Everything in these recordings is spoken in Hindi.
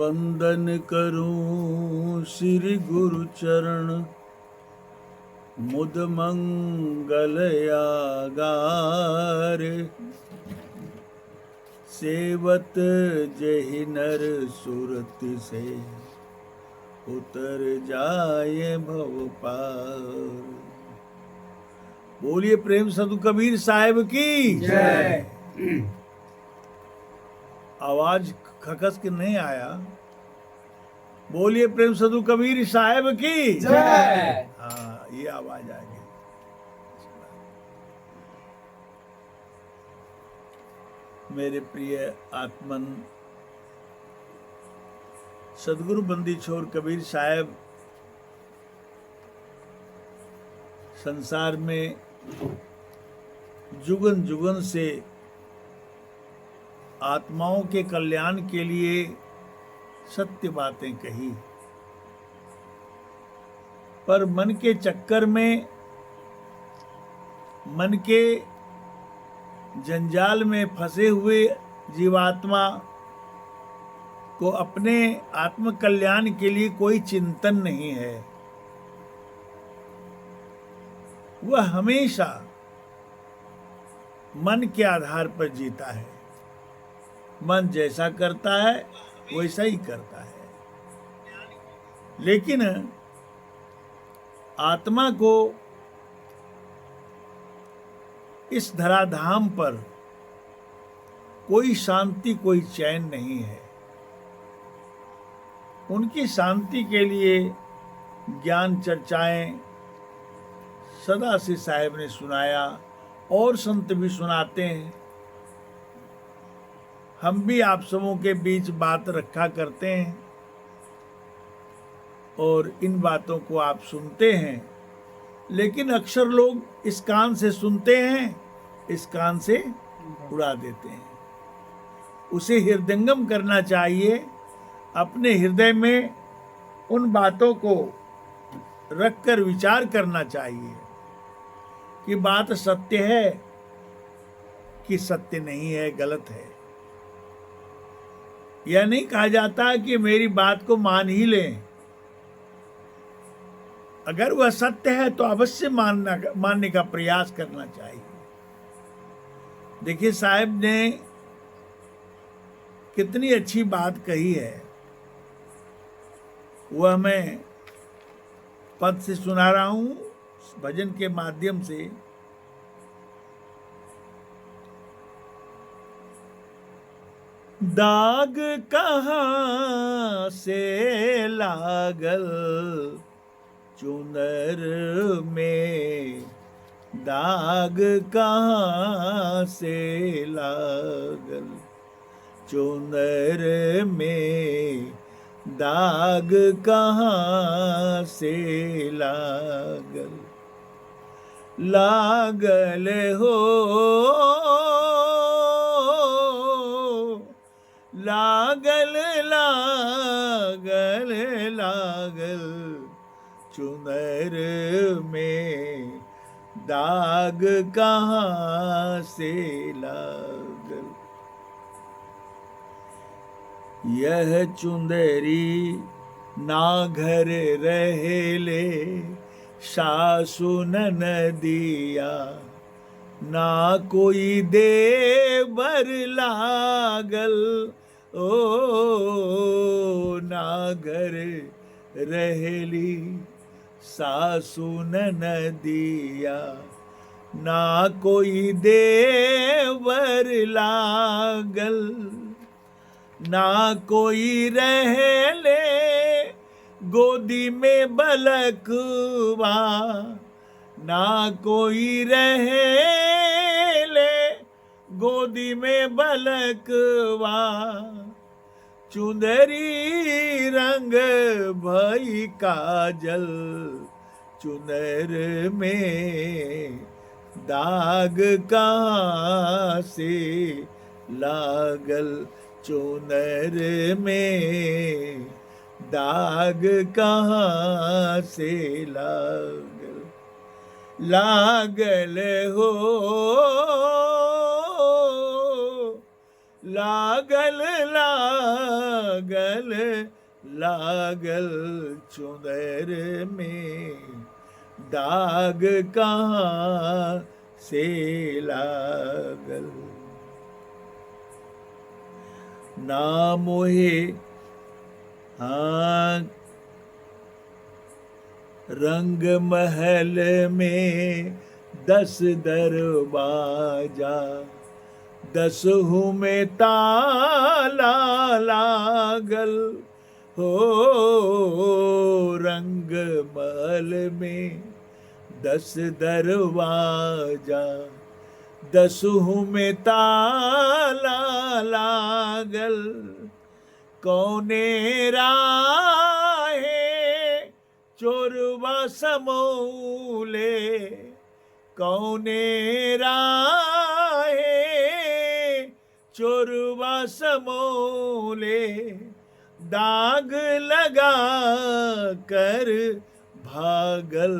बंदन करूं श्री गुरु चरण, मुद मंगल आगार। सेवत जहि नर सुरत से, उतर जाए भव पार। बोलिए प्रेम साधु कबीर साहिब की जय। आवाज खकस के नहीं आया। बोलिए प्रेम साधु कबीर साहिब की जय। हाँ, ये आवाज आ गई। मेरे प्रिय आत्मन सदगुरु बंदी छोर कबीर साहब संसार में जुगन जुगन से आत्माओं के कल्याण के लिए सत्य बातें कही, पर मन के चक्कर में, मन के जंजाल में फंसे हुए जीवात्मा को अपने आत्म कल्याण के लिए कोई चिंतन नहीं है। वह हमेशा मन के आधार पर जीता है। मन जैसा करता है वैसा ही करता है। लेकिन आत्मा को इस धराधाम पर कोई शांति, कोई चैन नहीं है। उनकी शांति के लिए ज्ञान चर्चाएं सदा से साहिब ने सुनाया और संत भी सुनाते हैं। हम भी आप सबों के बीच बात रखा करते हैं और इन बातों को आप सुनते हैं। लेकिन अक्सर लोग इस कान से सुनते हैं, इस कान से उड़ा देते हैं। उसे हृदयंगम करना चाहिए। अपने हृदय में उन बातों को रखकर विचार करना चाहिए कि बात सत्य है कि सत्य नहीं है, गलत है। यह नहीं कहा जाता कि मेरी बात को मान ही लें। अगर वह सत्य है तो अवश्य मानने का प्रयास करना चाहिए। देखिए साहब ने कितनी अच्छी बात कही है। वह मैं पद से सुना रहा हूं, भजन के माध्यम से। दाग कहाँ से लागल चुनर में, दाग कहाँ से लागल चुनर में, दाग कहाँ से लागल, लागल हो लागल लागल लागल चुनर में, दाग कहाँ से लागल। यह चुंदरी ना घर रहेले सासु ननदिया, ना कोई देवर लागल, ओ ना घर रहेली सासु ननदिया, ना कोई देवर लागल, ना कोई रहले गोदी में बलकवा, ना कोई रहेले गोदी में बलकवा, चुनरी रंग भई काजल चुनर में, दाग कहाँ से लागल चुनर में, दाग कहाँ से लागल, लागल हो लागल लागल लागल चुनर में दाग कहाँ से लागल। ना मोहे हाँ रंग महल में 10 दरवाजा, 10 में ताला लागल हो। रंग महल में 10 दरवाजा, 10 में ताला लागल। कौने राहे चोरवा समूले, कौने राहे चोरवा समूले। दाग लगा कर भागल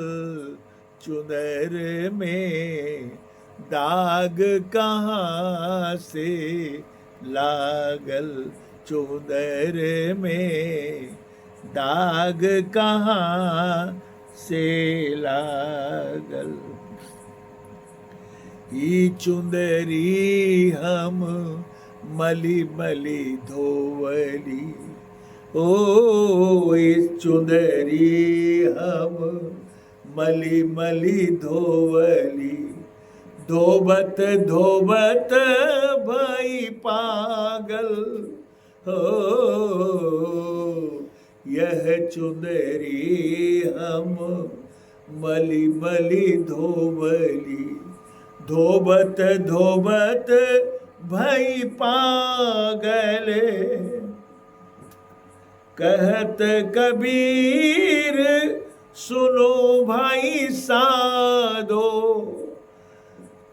चुनर में दाग कहाँ से लागल। चुनर में दाग कहाँ से लागल। ई चुंदरी हम मली मली धोवली, ओ इस चुंदरी हम मली मली धोवली। धोबत धोबत भई पागल हो। यह चुंदरी हम मली मली धोवली। धोबत धोबत भई पागल। कहत कबीर सुनो भाई साधो,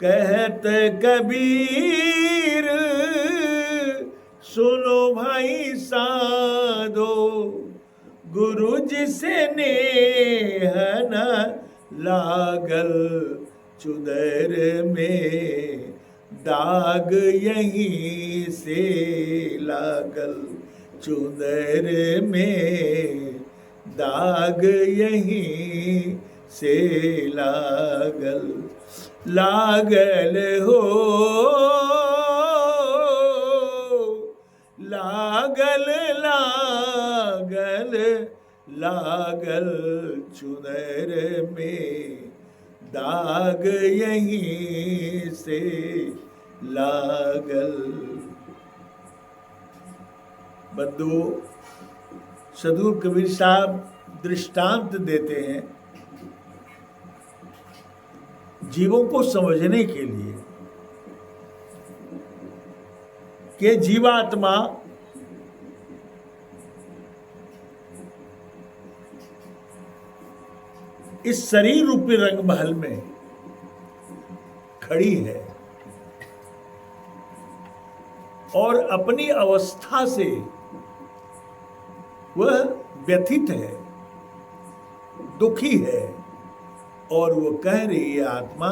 कहत कबीर सुनो भाई साधो। गुरु जी से नेह न लागल चुनर में दाग यहीं से लागल। चुनर में दाग यहीं से लागल। लागल हो लागल लागल लागल चुनर में दाग यहीं से लागल। बंधुओं, सदगुरु कबीर साहब दृष्टांत देते हैं जीवों को समझने के लिए कि जीवात्मा इस शरीर रूपी रंग महल में खड़ी है और अपनी अवस्था से वह व्यथित है, दुखी है। और वो कह रही है आत्मा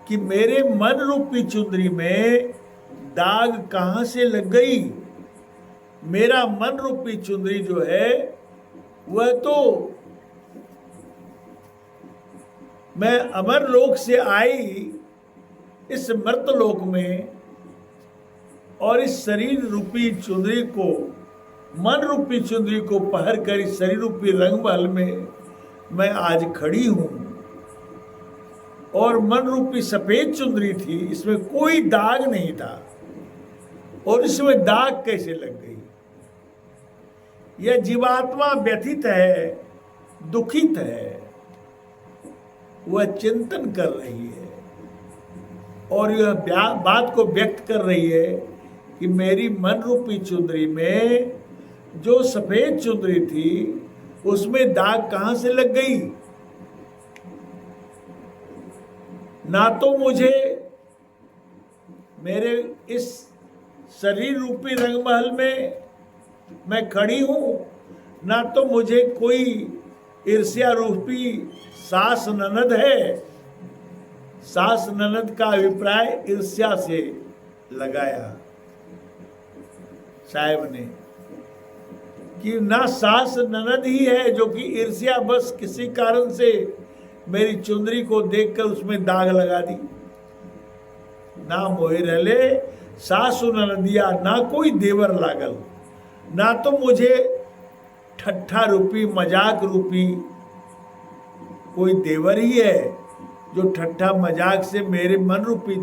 कि मेरे मन रूपी चुंदरी में दाग कहां से लग गई। मेरा मन रूपी चुंदरी जो है वह तो मैं अमर लोक से आई इस मर्त लोक में, और इस शरीर रूपी चुंदरी को, मन रूपी चुंदरी को पहर कर इस शरीर रूपी रंगमहल में मैं आज खड़ी हूं। और मन रूपी सफेद चुंदरी थी, इसमें कोई दाग नहीं था, और इसमें दाग कैसे लग गई। यह जीवात्मा व्यथित है, दुखित है, वह चिंतन कर रही है और यह बात को व्यक्त कर रही है कि मेरी मन रूपी चुंदरी में जो सफेद चुंदरी थी उसमें दाग कहां से लग गई। ना तो मुझे मेरे इस शरीर रूपी रंगमहल में मैं खड़ी हूं, ना तो मुझे कोई ईर्ष्या रूपी सास ननद है। सास ननद का अभिप्राय ईर्ष्या से लगाया साहब ने कि ना सास ननद ही है जो कि ईर्ष्या बस किसी कारण से मेरी चुंदरी को देखकर उसमें दाग लगा दी, ना मोहे रहले सासु ननदिया, ना कोई देवर लागल, ना तो मुझे ठट्ठा रूपी मजाक रूपी कोई देवर ही है जो ठट्ठा मजाक से मेरे मन रूपी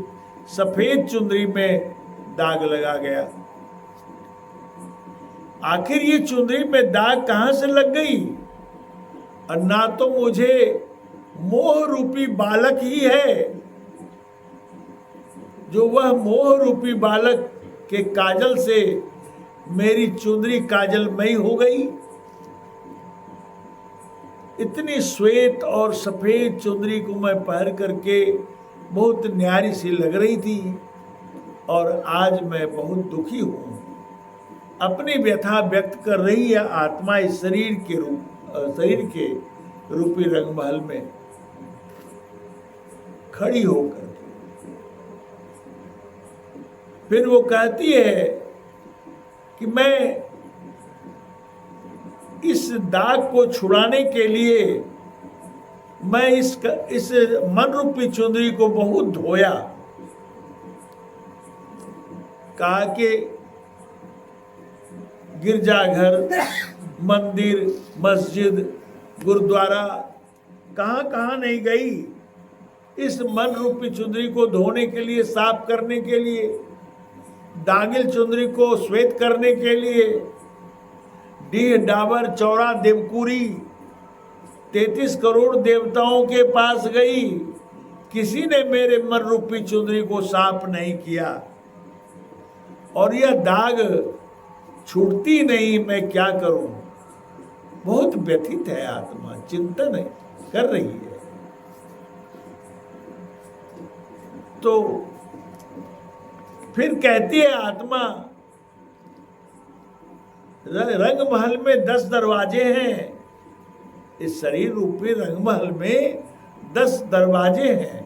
सफेद चुंदरी में दाग लगा गया। आखिर ये चुंदरी में दाग कहां से लग गई? और ना तो मुझे मोह रूपी बालक ही है जो वह मोह रूपी बालक के काजल से मेरी चुंदरी काजलमयी हो गई। इतनी श्वेत और सफेद चुंदरी को मैं पहन करके बहुत न्यारी सी लग रही थी और आज मैं बहुत दुखी हूं। अपनी व्यथा व्यक्त कर रही है आत्मा इस शरीर के रूपी रंगमहल में खड़ी होकर। फिर वो कहती है कि मैं इस दाग को छुड़ाने के लिए मैं इस मन रूपी चुंदरी को बहुत धोया। कहा कि गिरजाघर, मंदिर, मस्जिद, गुरुद्वारा कहां कहां नहीं गई इस मन रूपी चुंदरी को धोने के लिए, साफ करने के लिए, दागिल चुंदरी को श्वेत करने के लिए। डीह, डाबर, चौरा, देवकुरी 33 करोड़ देवताओं के पास गई, किसी ने मेरे मन रूपी चुंदरी को साफ नहीं किया और यह दाग छूटती नहीं, मैं क्या करूं? बहुत व्यथित है आत्मा, चिंतन कर रही है। तो फिर कहती है आत्मा, रंगमहल में 10 दरवाजे हैं। इस शरीर रूपी रंगमहल में 10 दरवाजे हैं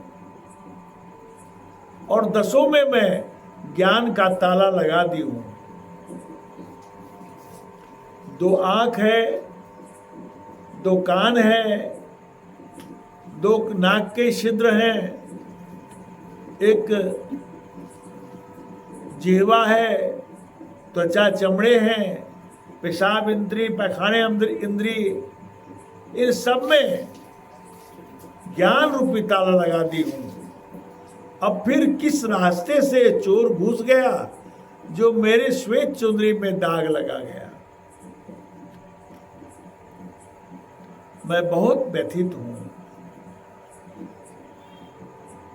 और 10 में मैं ज्ञान का ताला लगा दी हूं। 2 आंख है, 2 कान है, 2 नाक के छिद्र हैं, एक जिह्वा है, त्वचा चमड़े हैं, पेशाब इंद्री, पैखाने इंद्री, इन सब में ज्ञान रूपी ताला लगा दी हूं। अब फिर किस रास्ते से चोर घुस गया जो मेरे श्वेत चुंदरी में दाग लगा गया? मैं बहुत व्यथित हूं।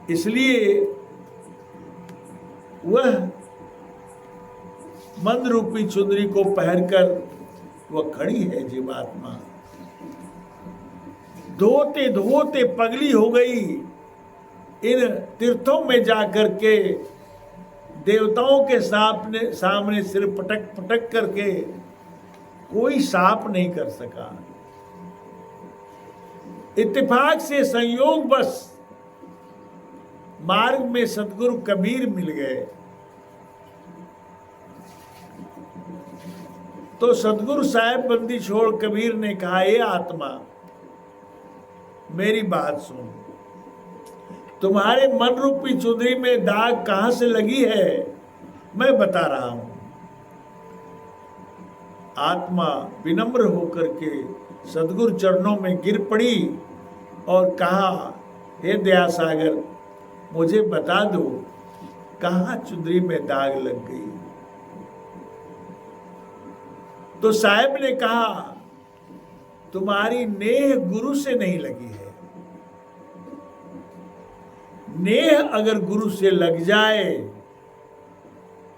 इसलिए वह मन रूपी चुंदरी को पहनकर वह खड़ी है जीवात्मा। धोते धोते पगली हो गई। इन तीर्थों में जाकर के देवताओं के सामने सिर पटक पटक करके कोई साफ नहीं कर सका। इत्तेफाक से संयोग बस मार्ग में सतगुरु कबीर मिल गए। तो सतगुरु साहेब बंदी छोड़ कबीर ने कहा, ये आत्मा मेरी बात सुन, तुम्हारे मन रूपी चुंदरी में दाग कहां से लगी है मैं बता रहा हूं। आत्मा विनम्र होकर के सतगुरु चरणों में गिर पड़ी और कहा, हे दया सागर, मुझे बता दो कहां चुंदरी में दाग लग गई। तो साहब ने कहा, तुम्हारी नेह गुरु से नहीं लगी है। नेह अगर गुरु से लग जाए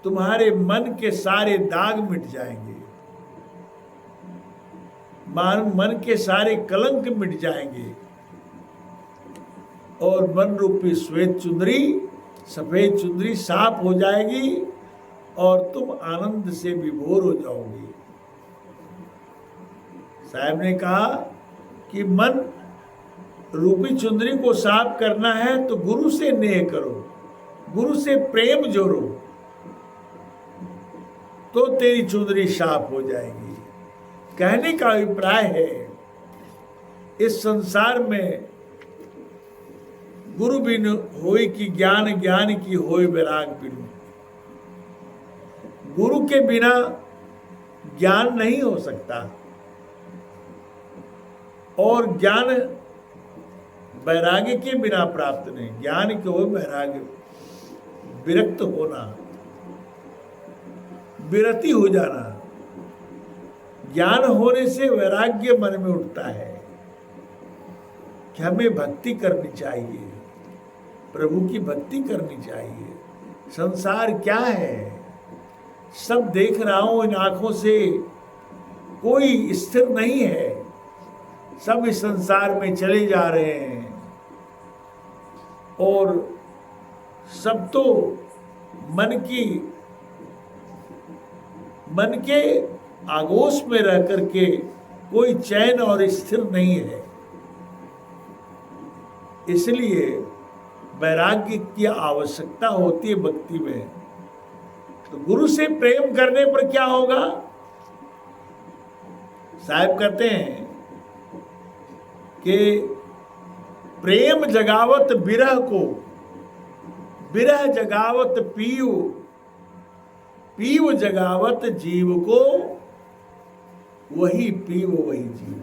तुम्हारे मन के सारे दाग मिट जाएंगे, मन के सारे कलंक मिट जाएंगे और मन रूपी श्वेत चुंदरी, सफेद चुंदरी साफ हो जाएगी और तुम आनंद से विभोर हो जाओगे। साहब ने कहा कि मन रूपी चुंदरी को साफ करना है तो गुरु से नेह करो, गुरु से प्रेम जोड़ो, तो तेरी चुंदरी साफ हो जाएगी। कहने का अभिप्राय है, इस संसार में गुरु बिनु होई की ज्ञान, ज्ञान की होई वैराग बिनु। गुरु के बिना ज्ञान नहीं हो सकता, और ज्ञान वैराग्य के बिना प्राप्त नहीं। ज्ञान के हो वैराग्य, विरक्त होना, विरति हो जाना। ज्ञान होने से वैराग्य मन में उठता है कि हमें भक्ति करनी चाहिए, प्रभु की भक्ति करनी चाहिए। संसार क्या है, सब देख रहा हूं इन आंखों से, कोई स्थिर नहीं है, सब इस संसार में चले जा रहे हैं, और सब तो मन के आगोश में रह करके कोई चैन और स्थिर नहीं है। इसलिए वैराग्य की आवश्यकता होती है भक्ति में। तो गुरु से प्रेम करने पर क्या होगा? साहब कहते हैं कि प्रेम जगावत बिरह को, बिरह जगावत पीव, पीव जगावत जीव को, वही पीव वही जीव।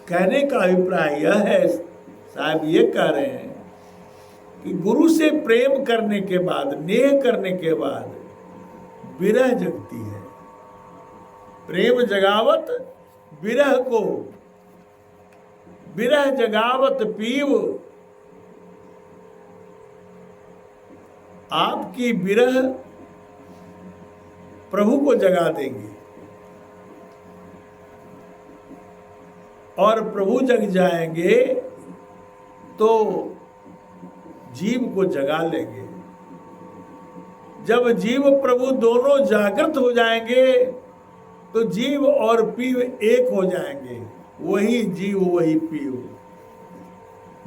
कहने का अभिप्राय यह है, साहब ये कह रहे हैं कि गुरु से प्रेम करने के बाद, नेह करने के बाद विरह जगती है। प्रेम जगावत विरह को, विरह जगावत पीव। आपकी विरह प्रभु को जगा देंगे, और प्रभु जग जाएंगे तो जीव को जगा लेंगे। जब जीव प्रभु दोनों जागृत हो जाएंगे तो जीव और पीव एक हो जाएंगे। वही जीव वही पीव,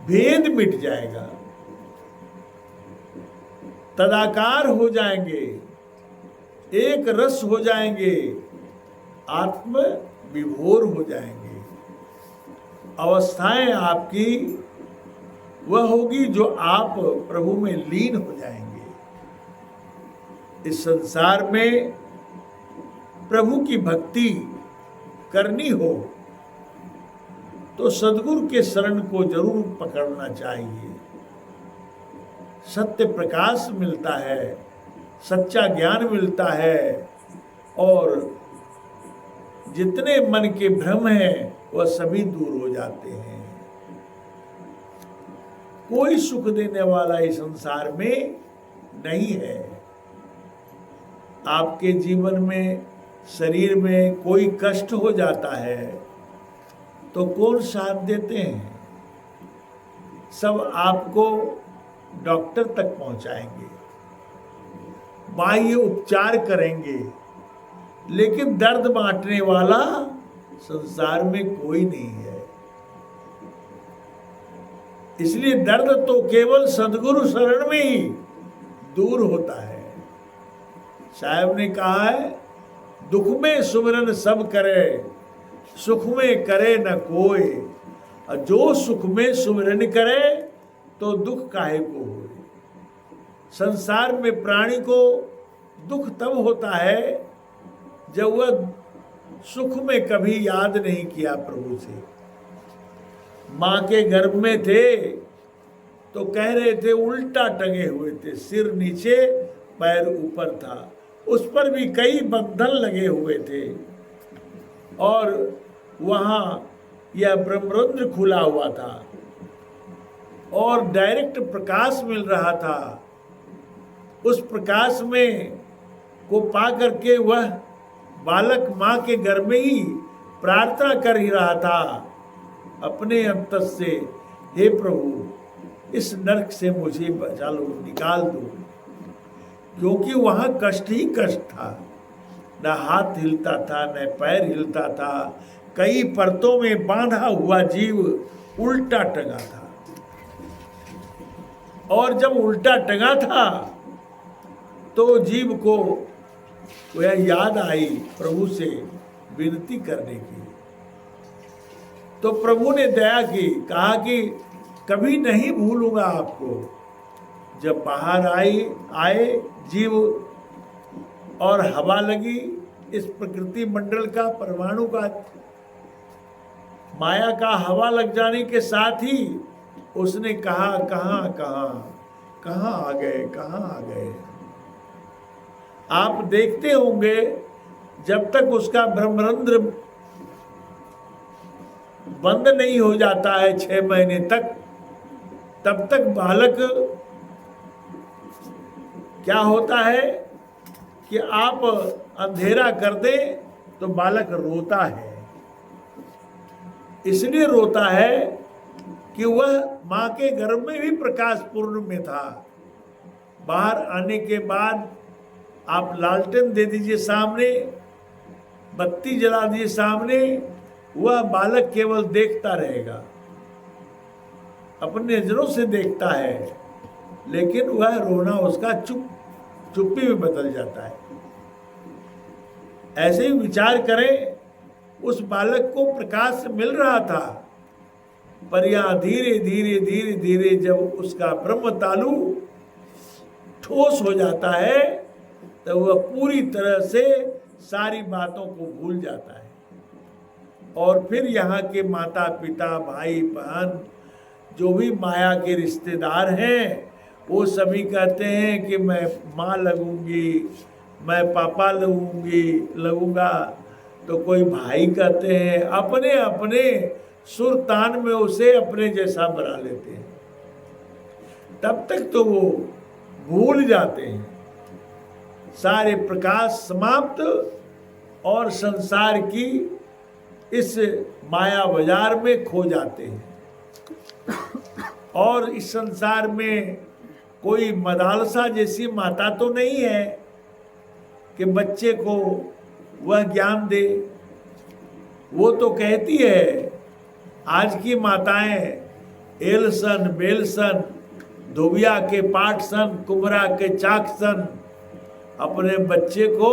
भेद मिट जाएगा, तदाकार हो जाएंगे, एक रस हो जाएंगे, आत्म विभोर हो जाएंगे। अवस्थाएं आपकी वह होगी जो आप प्रभु में लीन हो जाएंगे। इस संसार में प्रभु की भक्ति करनी हो तो सद्गुरु के शरण को जरूर पकड़ना चाहिए। सत्य प्रकाश मिलता है, सच्चा ज्ञान मिलता है, और जितने मन के भ्रम हैं वह सभी दूर हो जाते हैं। कोई सुख देने वाला इस संसार में नहीं है। आपके जीवन में, शरीर में कोई कष्ट हो जाता है तो कौन साथ देते हैं? सब आपको डॉक्टर तक पहुंचाएंगे, बाह्य उपचार करेंगे, लेकिन दर्द बांटने वाला संसार में कोई नहीं है। इसलिए दर्द तो केवल सद्गुरु शरण में ही दूर होता है। साहब ने कहा है, दुख में सुमिरन सब करे, सुख में करे न कोई। और जो सुख में सुमिरन करे तो दुख काहे को होए। संसार में प्राणी को दुख तब होता है जब वह सुख में कभी याद नहीं किया प्रभु से। माँ के गर्भ में थे तो कह रहे थे उल्टा टंगे हुए थे, सिर नीचे पैर ऊपर था, उस पर भी कई बंधन लगे हुए थे, और वहाँ यह ब्रह्मरंध्र खुला हुआ था और डायरेक्ट प्रकाश मिल रहा था। उस प्रकाश में को पा करके वह बालक माँ के गर्भ में ही प्रार्थना कर ही रहा था अपने अंतर से, हे प्रभु इस नरक से मुझे बचा लो, निकाल दो। क्योंकि वहाँ कष्ट ही कष्ट था, न हाथ हिलता था न पैर हिलता था, कई परतों में बांधा हुआ जीव उल्टा टंगा था। और जब उल्टा टंगा था तो जीव को वह याद आई प्रभु से विनती करने की। तो प्रभु ने दया की, कहा कि कभी नहीं भूलूंगा आपको। जब बाहर आए जीव और हवा लगी, इस प्रकृति मंडल का, परमाणु का, माया का हवा लग जाने के साथ ही उसने कहा, कहाँ आ गए। आप देखते होंगे जब तक उसका ब्रह्मरंध्र बंद नहीं हो जाता है 6 महीने तक, तब तक बालक क्या होता है कि आप अंधेरा कर दें तो बालक रोता है। इसलिए रोता है कि वह मां के गर्भ में भी प्रकाश पूर्ण में था। बाहर आने के बाद आप लालटेन दे दीजिए सामने, बत्ती जला दीजिए सामने, वह बालक केवल देखता रहेगा, अपने नजरों से देखता है, लेकिन वह रोना उसका चुप्पी में बदल जाता है। ऐसे ही विचार करें, उस बालक को प्रकाश मिल रहा था, पर यहां धीरे धीरे जब उसका ब्रह्म तालु ठोस हो जाता है तो वह पूरी तरह से सारी बातों को भूल जाता है। और फिर यहाँ के माता पिता, भाई बहन, जो भी माया के रिश्तेदार हैं, वो सभी कहते हैं कि मैं माँ लगूंगी, मैं पापा लगूंगा। तो कोई भाई कहते हैं, अपने अपने सुरतान में उसे अपने जैसा बना लेते हैं। तब तक तो वो भूल जाते हैं, सारे प्रकाश समाप्त और संसार की इस माया बाजार में खो जाते हैं। और इस संसार में कोई मदालसा जैसी माता तो नहीं है कि बच्चे को वह ज्ञान दे। वो तो कहती है, आज की माताएं एलसन बेलसन, धोबिया के पाठ सन, कुमरा के चाक सन, अपने बच्चे को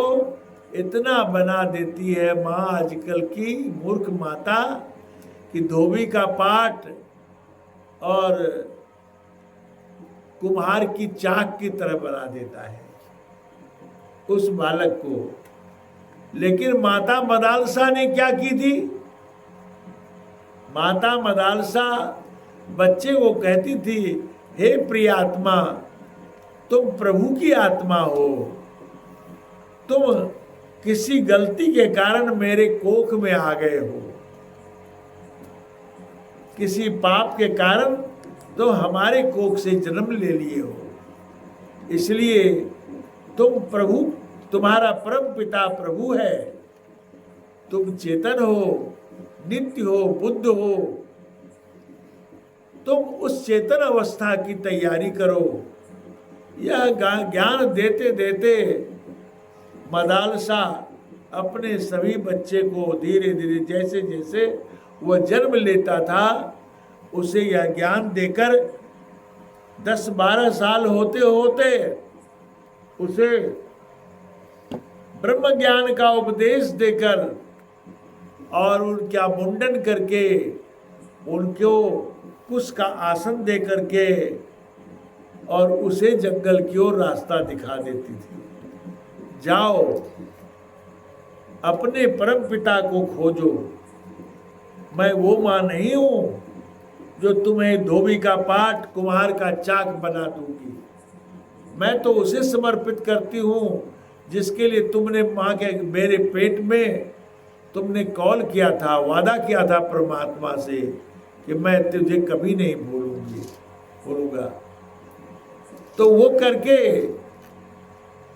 इतना बना देती है माँ आजकल की मूर्ख माता कि धोबी का पाठ और कुम्हार की चाक की तरह बना देता है उस बालक को। लेकिन माता मदालसा ने क्या की थी? माता मदालसा बच्चे को कहती थी, हे प्रियात्मा, तुम प्रभु की आत्मा हो, तुम किसी गलती के कारण मेरे कोख में आ गए हो, किसी पाप के कारण तो हमारे कोख से जन्म ले लिए हो, इसलिए तुम प्रभु, तुम्हारा परम पिता प्रभु है, तुम चेतन हो, नित्य हो, बुद्ध हो, तुम उस चेतन अवस्था की तैयारी करो। यह ज्ञान देते देते मदालसा अपने सभी बच्चे को धीरे धीरे जैसे जैसे वह जन्म लेता था उसे यह ज्ञान देकर 10-12 साल होते होते उसे ब्रह्म ज्ञान का उपदेश देकर और उनका मुंडन करके उनको कुश का आसन दे करके और उसे जंगल की ओर रास्ता दिखा देती थी। जाओ अपने परम पिता को खोजो, मैं वो माँ नहीं हूं जो तुम्हें धोबी का पाठ कुम्हार का चाक बना दूंगी। मैं तो उसे समर्पित करती हूँ जिसके लिए तुमने माँ के मेरे पेट में तुमने कॉल किया था, वादा किया था परमात्मा से कि मैं तुझे कभी नहीं भूलूंगा। तो वो करके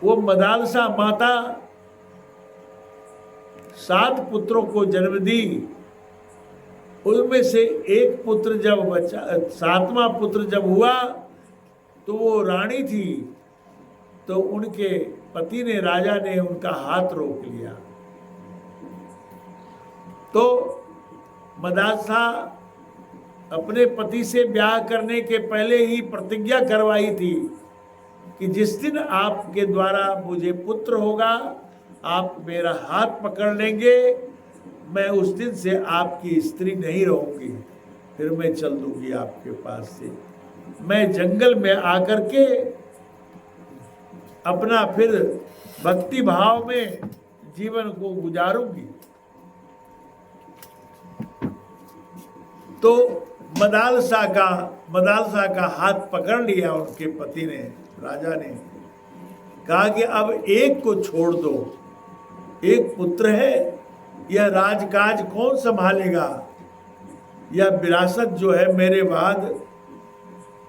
वो मदालसा माता 7 पुत्रों को जन्म दी। उनमें से एक पुत्र जब बच्चा 7वां पुत्र जब हुआ तो वो रानी थी, तो उनके पति ने, राजा ने उनका हाथ रोक लिया। तो मदालसा अपने पति से ब्याह करने के पहले ही प्रतिज्ञा करवाई थी कि जिस दिन आपके द्वारा मुझे पुत्र होगा आप मेरा हाथ पकड़ लेंगे, मैं उस दिन से आपकी स्त्री नहीं रहूंगी, फिर मैं चल दूंगी आपके पास से। मैं जंगल में आकर के अपना फिर भक्ति भाव में जीवन को गुजारूंगी। तो मदालसा का हाथ पकड़ लिया उनके पति ने, राजा ने कहा कि अब एक को छोड़ दो, एक पुत्र है, यह राजकाज कौन संभालेगा, यह विरासत जो है मेरे बाद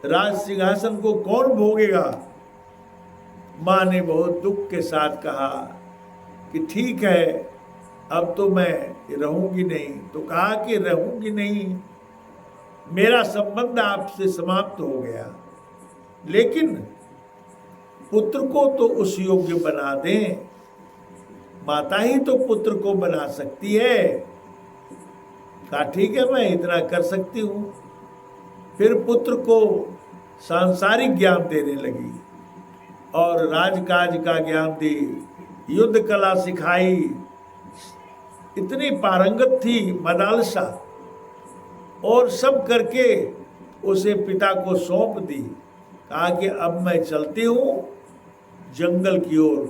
राज सिंहासन को कौन भोगेगा। माँ ने बहुत दुख के साथ कहा कि ठीक है, अब तो मैं रहूंगी नहीं। तो कहा कि रहूंगी नहीं, मेरा संबंध आपसे समाप्त हो गया, लेकिन पुत्र को तो उस योग्य बना दें, माता ही तो पुत्र को बना सकती है। कहा ठीक है, मैं इतना कर सकती हूँ। फिर पुत्र को सांसारिक ज्ञान देने लगी और राजकाज का ज्ञान दी, युद्ध कला सिखाई। इतनी पारंगत थी मदालसा, और सब करके उसे पिता को सौंप दी। कहा कि अब मैं चलती हूँ जंगल की ओर,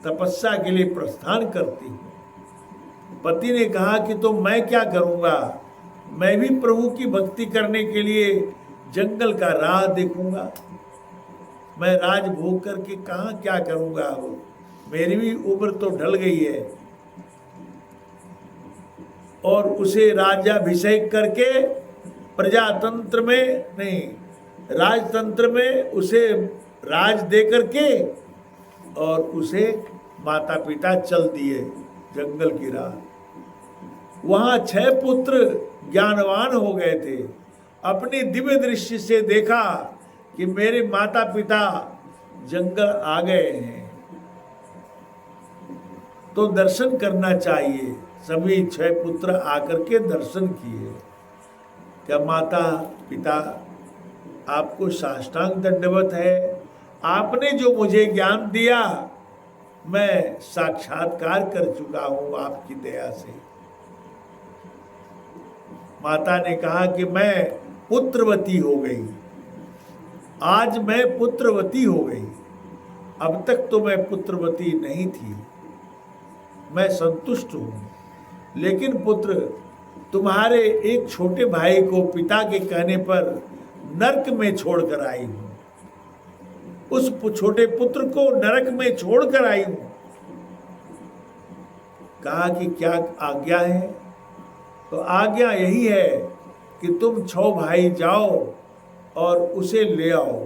तपस्या के लिए प्रस्थान करती हूँ। पति ने कहा कि तो मैं क्या करूँगा, मैं भी प्रभु की भक्ति करने के लिए जंगल का राह देखूंगा। मैं राज भोग करके कहाँ क्या करूँगा, मेरी भी उम्र तो ढल गई है। और उसे राज्याभिषेक करके प्रजातंत्र में नहीं, राजतंत्र में उसे राज दे करके और उसे माता पिता चल दिए जंगल की राह। वहाँ 6 पुत्र ज्ञानवान हो गए थे। अपनी दिव्य दृष्टि से देखा कि मेरे माता पिता जंगल आ गए हैं, तो दर्शन करना चाहिए। सभी 6 पुत्र आकर के दर्शन किए। क्या माता पिता आपको साष्टांग दंडवत है, आपने जो मुझे ज्ञान दिया मैं साक्षात्कार कर चुका हूं आपकी दया से। माता ने कहा कि मैं पुत्रवती हो गई, आज मैं पुत्रवती हो गई, अब तक तो मैं पुत्रवती नहीं थी, मैं संतुष्ट हूं। लेकिन पुत्र, तुम्हारे एक छोटे भाई को पिता के कहने पर नरक में छोड़कर आई हूं, उस छोटे पुत्र को नरक में छोड़कर आई हूं। कहा कि क्या आज्ञा है? तो आज्ञा यही है कि तुम 6 भाई जाओ और उसे ले आओ।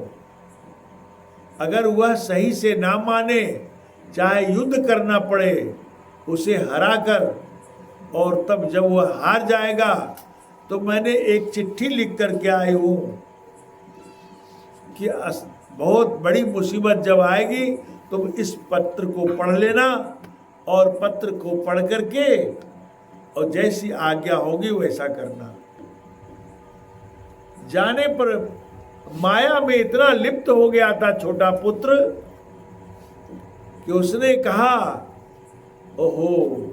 अगर वह सही से ना माने, चाहे युद्ध करना पड़े, उसे हरा कर, और तब जब वह हार जाएगा तो मैंने एक चिट्ठी लिख करके आई हूं कि बहुत बड़ी मुसीबत जब आएगी तुम इस पत्र को पढ़ लेना, और पत्र को पढ़ करके और जैसी आज्ञा होगी वैसा करना। जाने पर माया में इतना लिप्त हो गया था छोटा पुत्र कि उसने कहा, ओहो,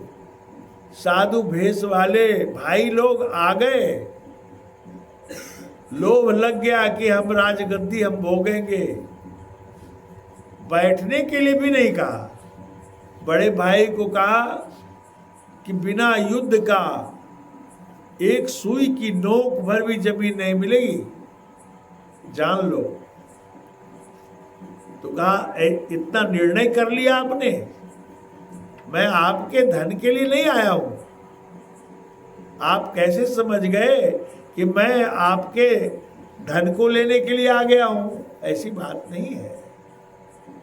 साधु भेष वाले भाई लोग आ गए, लोभ लग गया कि हम राजगद्दी हम भोगेंगे। बैठने के लिए भी नहीं कहा। बड़े भाई को कहा कि बिना युद्ध का एक सुई की नोक भर भी जमीन नहीं मिलेगी, जान लो। तो कहा इतना निर्णय कर लिया आपने, मैं आपके धन के लिए नहीं आया हूं। आप कैसे समझ गए कि मैं आपके धन को लेने के लिए आ गया हूं? ऐसी बात नहीं है।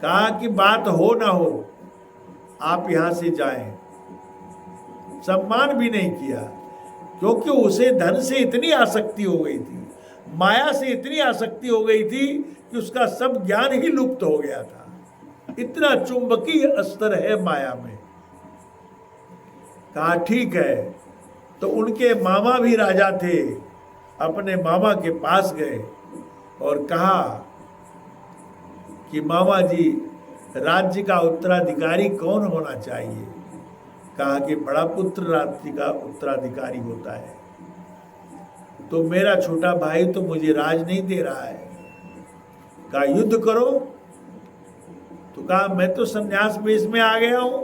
कहा कि बात हो ना हो, आप यहां से जाएं। सम्मान भी नहीं किया, क्योंकि उसे धन से इतनी आसक्ति हो गई थी, माया से इतनी आसक्ति हो गई थी कि उसका सब ज्ञान ही लुप्त हो गया था। इतना चुंबकीय अस्तर है माया में। कहा ठीक है। तो उनके मामा भी राजा थे, अपने मामा के पास गए और कहा कि मामा जी, राज्य का उत्तराधिकारी कौन होना चाहिए? कहा कि बड़ा पुत्र राज्य का उत्तराधिकारी होता है। तो मेरा छोटा भाई तो मुझे राज नहीं दे रहा है। कहा युद्ध करो। तो कहा मैं तो संन्यास वेश में आ गया हूं,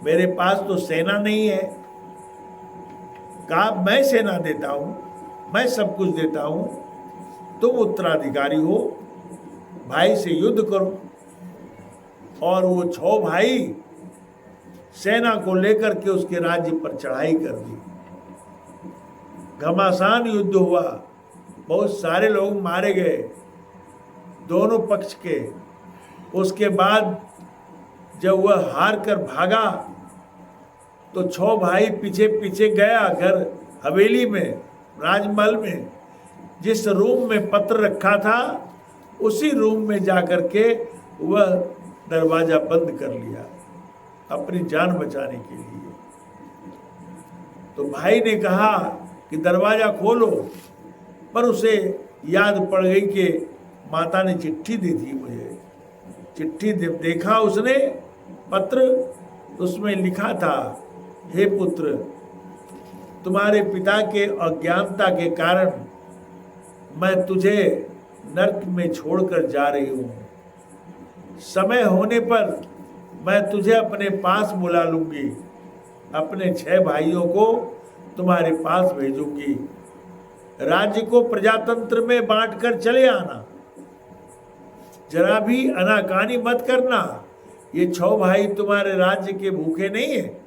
मेरे पास तो सेना नहीं है। कहा मैं सेना देता हूं, मैं सब कुछ देता हूं, तुम उत्तराधिकारी हो, भाई से युद्ध करो। और वो 6 भाई सेना को लेकर के उसके राज्य पर चढ़ाई कर दी। घमासान युद्ध हुआ, बहुत सारे लोग मारे गए दोनों पक्ष के। उसके बाद जब वह हार कर भागा तो 6 भाई पीछे पीछे गया घर हवेली में, राजमहल में। जिस रूम में पत्र रखा था उसी रूम में जाकर के वह दरवाजा बंद कर लिया अपनी जान बचाने के लिए। तो भाई ने कहा कि दरवाजा खोलो, पर उसे याद पड़ गई कि माता ने चिट्ठी दी थी मुझे। चिट्ठी देखा उसने पत्र, उसमें लिखा था, हे पुत्र, तुम्हारे पिता के अज्ञानता के कारण मैं तुझे नरक में छोड़कर जा रही हूँ। समय होने पर मैं तुझे अपने पास बुला लूंगी, अपने 6 भाइयों को तुम्हारे पास भेजूंगी। राज्य को प्रजातंत्र में बांटकर चले आना, जरा भी अनाकानी मत करना। ये 6 भाई तुम्हारे राज्य के भूखे नहीं है।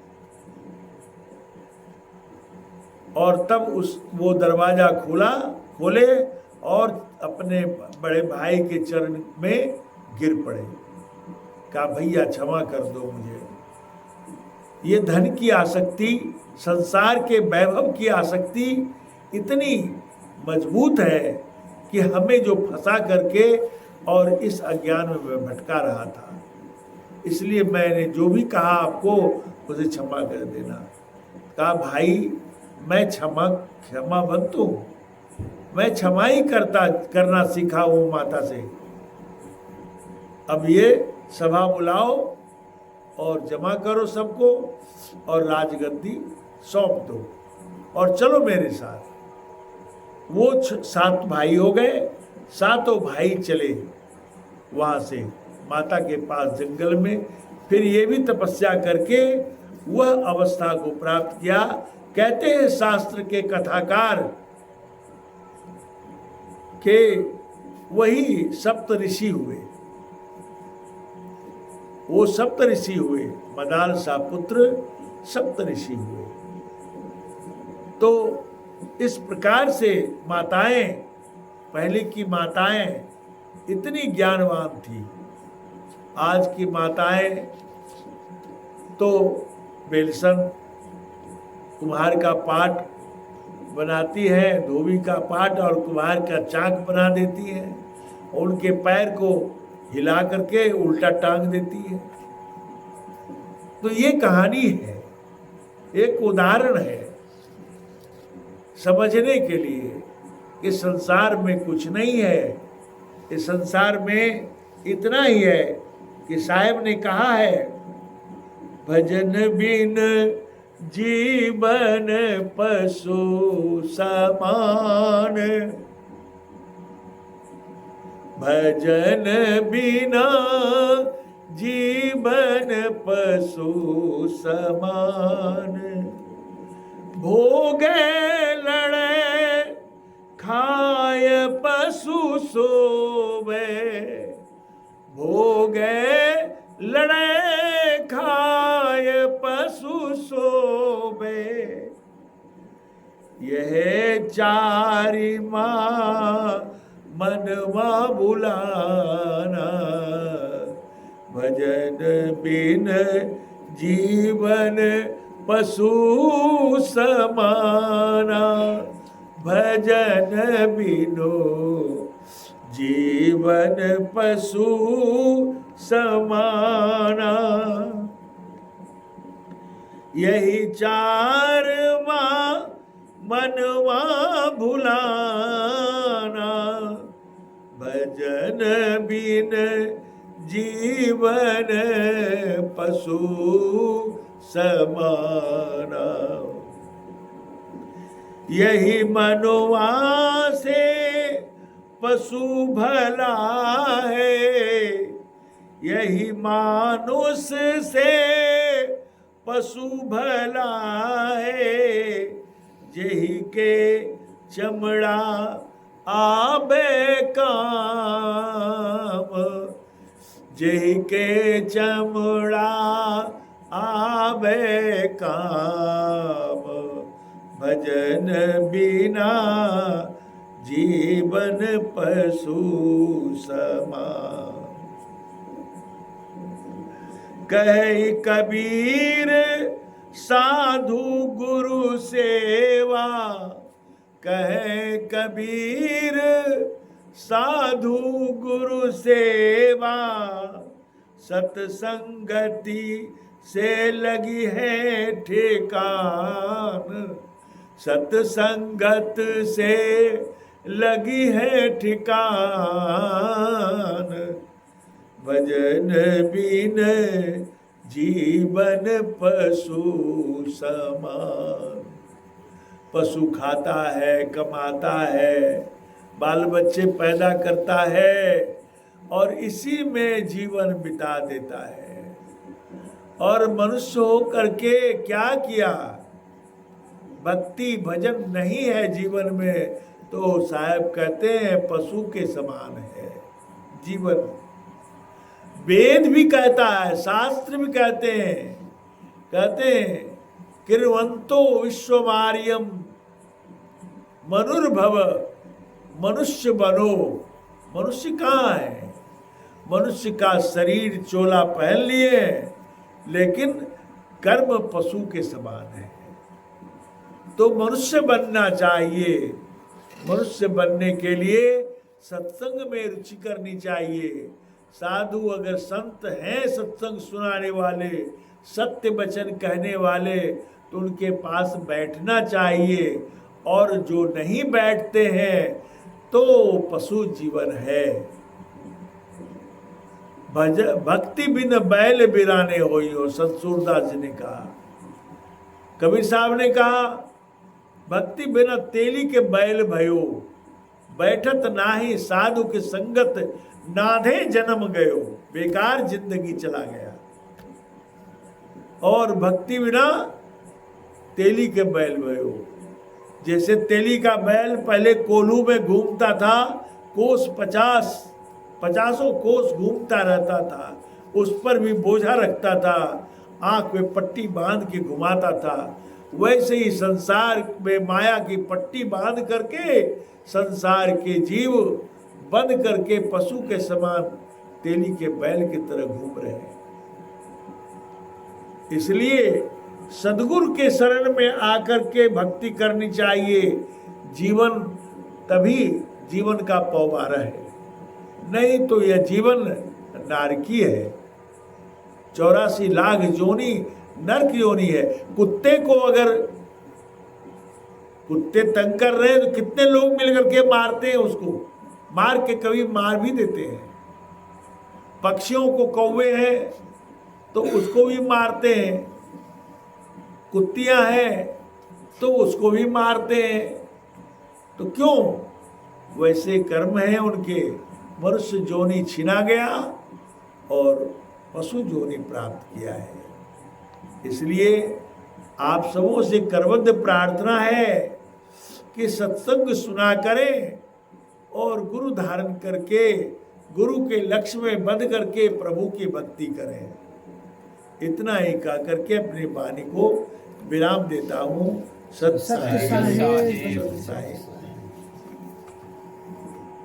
और तब वो दरवाजा खोले और अपने बड़े भाई के चरण में गिर पड़े। कहा भैया क्षमा कर दो मुझे। ये धन की आसक्ति, संसार के वैभव की आसक्ति इतनी मजबूत है कि हमें जो फंसा करके और इस अज्ञान में भटका रहा था। इसलिए मैंने जो भी कहा आपको उसे क्षमा कर देना। कहा भाई मैं क्षमावंत हूँ, मैं क्षमा ही करना सीखा हूँ माता से। अब ये सभा बुलाओ और जमा करो सबको और राजगद्दी सौंप दो और चलो मेरे साथ। वो 7 भाई हो गए, 7 भाई चले वहाँ से माता के पास जंगल में। फिर ये भी तपस्या करके वह अवस्था को प्राप्त किया। कहते हैं शास्त्र के कथाकार के वही सप्त ऋषि हुए। वो सप्त ऋषि हुए, मदाल सापुत्र सप्त ऋषि हुए। तो इस प्रकार से माताएं, पहले की माताएं इतनी ज्ञानवान थी। आज की माताएं तो बेलसन, कुम्हार का पाट बनाती है, धोबी का पाट और कुम्हार का चाक बना देती है, और उनके पैर को हिला करके उल्टा टांग देती है। तो ये कहानी है, एक उदाहरण है समझने के लिए कि संसार में कुछ नहीं है। इस संसार में इतना ही है कि साहब ने कहा है, भजन बिन जीवन पशु समान, भजन बिना जीवन पशु समान। भोगे लड़े खाय पशु सोवे, भोगे लड़े खाय पशु सोवे। यह चारि माँ मनवा बुलाना, भजन बिन जीवन पशु समाना, भजन बिनो जीवन पशु समाना। यही 4 मनवा भुलाना, भजन बिन जीवन पशु समाना। यही मनुआ से पशु भला है, यही मानुष से पशु भला है। यही के चमड़ा आबे काम, यही के चमड़ा आबे काम। भजन बिना जीवन पशु समान। कहे कबीर साधु गुरु सेवा, कहे कबीर साधु गुरु सेवा। सत्संगति से लगी है ठिकान, सत्संगत से लगी है ठिकान। भजन बिन जीवन पशु समान। पशु खाता है, कमाता है, बाल बच्चे पैदा करता है और इसी में जीवन बिता देता है। और मनुष्य हो करके क्या किया? भक्ति भजन नहीं है जीवन में, तो साहब कहते हैं पशु के समान है जीवन। वेद भी कहता है, शास्त्र भी कहते हैं किरवंतो विश्वमार्यम मनुर्भव, मनुष्य बनो। मनुष्य कहाँ है? मनुष्य का शरीर चोला पहन लिए, लेकिन कर्म पशु के समान है। तो मनुष्य बनना चाहिए। मनुष्य बनने के लिए सत्संग में रुचि करनी चाहिए। साधु अगर संत हैं, सत्संग सुनाने वाले, सत्य वचन कहने वाले, तो उनके पास बैठना चाहिए। और जो नहीं बैठते हैं तो पशु जीवन है। भक्ति बिन बैल बिराने होई हो, संत सूरदास जी ने कहा। कबीर साहब ने कहा भक्ति बिना तेली के बैल भयो, बैठत नाही साधु के संगत नाधे जन्म गयो। बेकार जिंदगी चला गया। और भक्ति बिना तेली के बैल भयो। जैसे तेली का बैल पहले कोल्हू में घूमता था, कोस 50 कोस घूमता रहता था, उस पर भी बोझा रखता था, आंख में पट्टी बांध के घुमाता था। वैसे ही संसार में माया की पट्टी बांध करके संसार के जीव बंद करके पशु के समान तेली के बैल की तरह घूम रहे हैं। इसलिए सद्गुरु के शरण में आकर के भक्ति करनी चाहिए। जीवन तभी जीवन का पौवारा है, नहीं तो यह जीवन नारकी है। 84 लाख जोनी नरक योनि है। कुत्ते को अगर कुत्ते तंग कर रहे हैं तो कितने लोग मिलकर के मारते हैं उसको, मार के कभी मार भी देते हैं। पक्षियों को कौवे हैं तो उसको भी मारते हैं, कुत्तियां हैं तो उसको भी मारते हैं। तो क्यों? वैसे कर्म है उनके। मनुष्य जोनी छिना गया और पशु जोनी प्राप्त किया है। इसलिए आप सबों से करबद्ध प्रार्थना है कि सत्संग सुना करें और गुरु धारण करके गुरु के लक्ष्य में बंध करके प्रभु की भक्ति करें। इतना ही कह करके अपनी वाणी को विराम देता हूँ। सत्य साई।